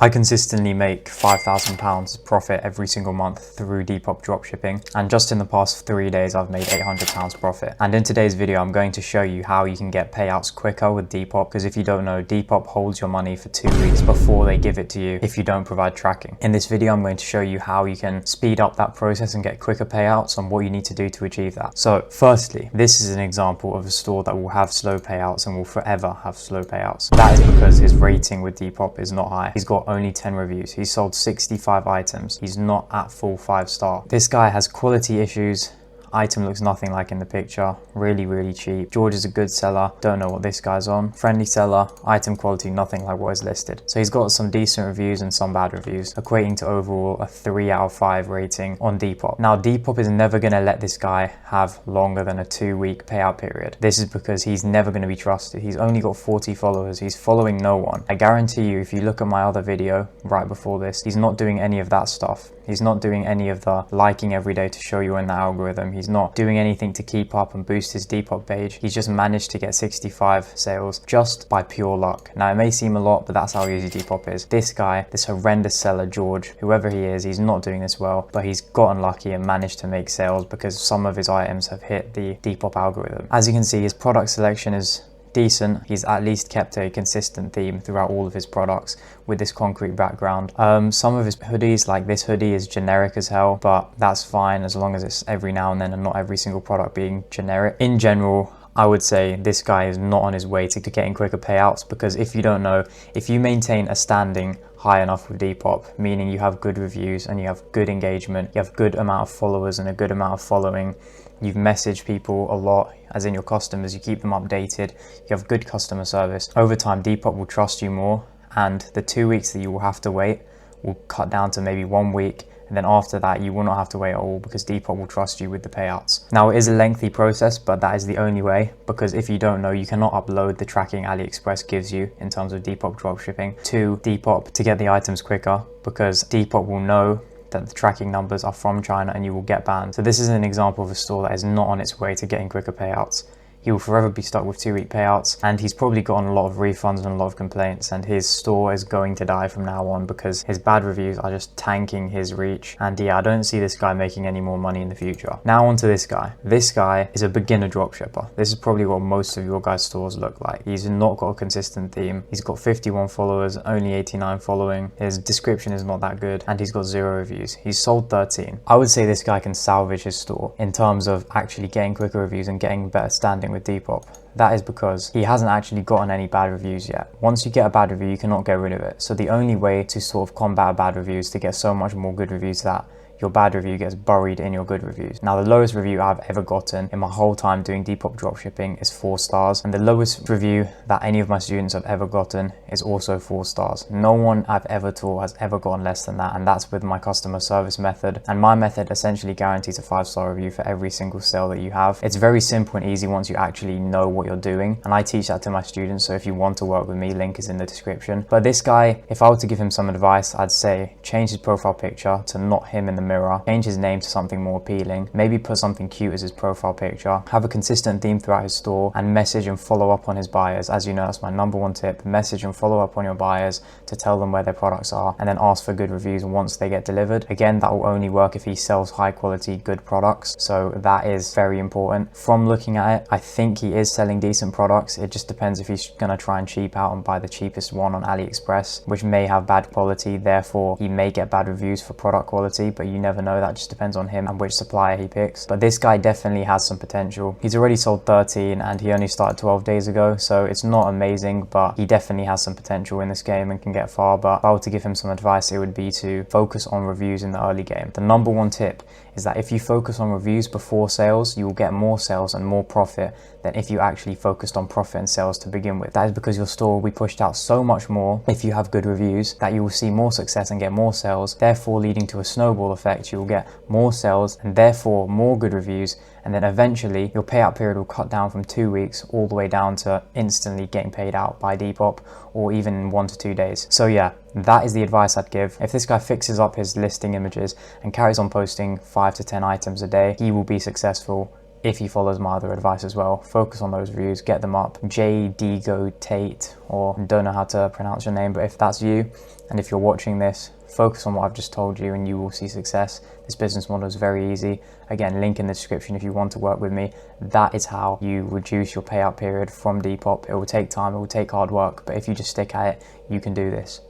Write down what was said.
I consistently make £5,000 profit every single month through Depop Dropshipping, and just in the past 3 days I've made £800 profit. And in today's video I'm going to show you how you can get payouts quicker with Depop, because if you don't know, Depop holds your money for 2 weeks before they give it to you if you don't provide tracking. In this video I'm going to show you how you can speed up that process and get quicker payouts and what you need to do to achieve that. So firstly, this is an example of a store that will have slow payouts and will forever have slow payouts. That is because his rating with Depop is not high. He's got only 10 reviews. He's sold 65 items. He's not at full 5-star. This guy has quality issues. Item looks nothing like in the picture. Really cheap. George is a good seller. Don't know what this guy's on. Friendly seller. Item quality nothing like what is listed. So he's got some decent reviews and some bad reviews, equating to overall a 3 out of 5 rating on Depop. Now Depop is never going to let this guy have longer than a 2-week payout period. This is because he's never going to be trusted. He's only got 40 followers. He's following no one. I guarantee you, if you look at my other video right before this, he's not doing any of that stuff. He's not doing any of the liking every day to show you in the algorithm. He's not doing anything to keep up and boost his Depop page. He's just managed to get 65 sales just by pure luck. Now it may seem a lot, but that's how easy Depop is. This guy, this horrendous seller, George, whoever he is, he's not doing this well, but he's gotten lucky and managed to make sales because some of his items have hit the Depop algorithm. As you can see, his product selection is decent. He's at least kept a consistent theme throughout all of his products with this concrete background. Some of his hoodies, like this hoodie, is generic as hell, but that's fine as long as it's every now and then and not every single product being generic. In general, I would say this guy is not on his way to getting quicker payouts, because if you don't know, if you maintain a standing high enough with Depop, meaning you have good reviews and you have good engagement, you have good amount of followers and a good amount of following, you've messaged people a lot, as in your customers, you keep them updated, you have good customer service, over time Depop will trust you more, and the 2 weeks that you will have to wait will cut down to maybe 1 week, and then after that you will not have to wait at all because Depop will trust you with the payouts. Now it is a lengthy process, but that is the only way, because if you don't know, you cannot upload the tracking AliExpress gives you in terms of Depop dropshipping to Depop to get the items quicker, because Depop will know that the tracking numbers are from China and you will get banned. So this is an example of a store that is not on its way to getting quicker payouts. He will forever be stuck with 2-week payouts, and he's probably gotten a lot of refunds and a lot of complaints, and his store is going to die from now on because his bad reviews are just tanking his reach. And yeah, I don't see this guy making any more money in the future. Now on to this guy. This guy is a beginner dropshipper. This is probably what most of your guys' stores look like. He's not got a consistent theme. He's got 51 followers, only 89 following. His description is not that good, and he's got 0 reviews. He's sold 13. I would say this guy can salvage his store in terms of actually getting quicker reviews and getting better standing with Depop. That is because he hasn't actually gotten any bad reviews yet. Once you get a bad review, you cannot get rid of it. So the only way to sort of combat a bad review is to get so much more good reviews that your bad review gets buried in your good reviews. Now the lowest review I've ever gotten in my whole time doing Depop dropshipping is 4 stars, and the lowest review that any of my students have ever gotten is also 4 stars. No one I've ever taught has ever gotten less than that, and that's with my customer service method. And my method essentially guarantees a 5-star review for every single sale that you have. It's very simple and easy once you actually know what you're doing, and I teach that to my students, so if you want to work with me, link is in the description. But this guy, if I were to give him some advice, I'd say change his profile picture to not him in the mirror, change his name to something more appealing, maybe put something cute as his profile picture, have a consistent theme throughout his store, and message and follow up on his buyers. As you know, that's my #1 tip. Message and follow up on your buyers to tell them where their products are, and then ask for good reviews once they get delivered. Again, that will only work if he sells high quality, good products, so that is very important. From looking at it, I think he is selling decent products. It just depends if he's gonna try and cheap out and buy the cheapest one on AliExpress, which may have bad quality, therefore he may get bad reviews for product quality, but you never know. That just depends on him and which supplier he picks. But this guy definitely has some potential. He's already sold 13 and he only started 12 days ago, so it's not amazing, but he definitely has some potential in this game and can get far. But if I were to give him some advice, it would be to focus on reviews in the early game. The #1 tip is that if you focus on reviews before sales, you will get more sales and more profit than if you actually focused on profit and sales to begin with. That is because your store will be pushed out so much more if you have good reviews that you will see more success and get more sales, therefore leading to a snowball effect. You will get more sales and therefore more good reviews, and then eventually your payout period will cut down from 2 weeks all the way down to instantly getting paid out by Depop, or even in 1 to 2 days. So yeah, that is the advice I'd give. If this guy fixes up his listing images and carries on posting 5 to 10 items a day, he will be successful if he follows my other advice as well. Focus on those reviews, get them up. J.Digo Tate, or don't know how to pronounce your name, but if that's you, and if you're watching this, focus on what I've just told you and you will see success. This business model is very easy. Again, link in the description if you want to work with me. That is how you reduce your payout period from Depop. It will take time, it will take hard work, but if you just stick at it, you can do this.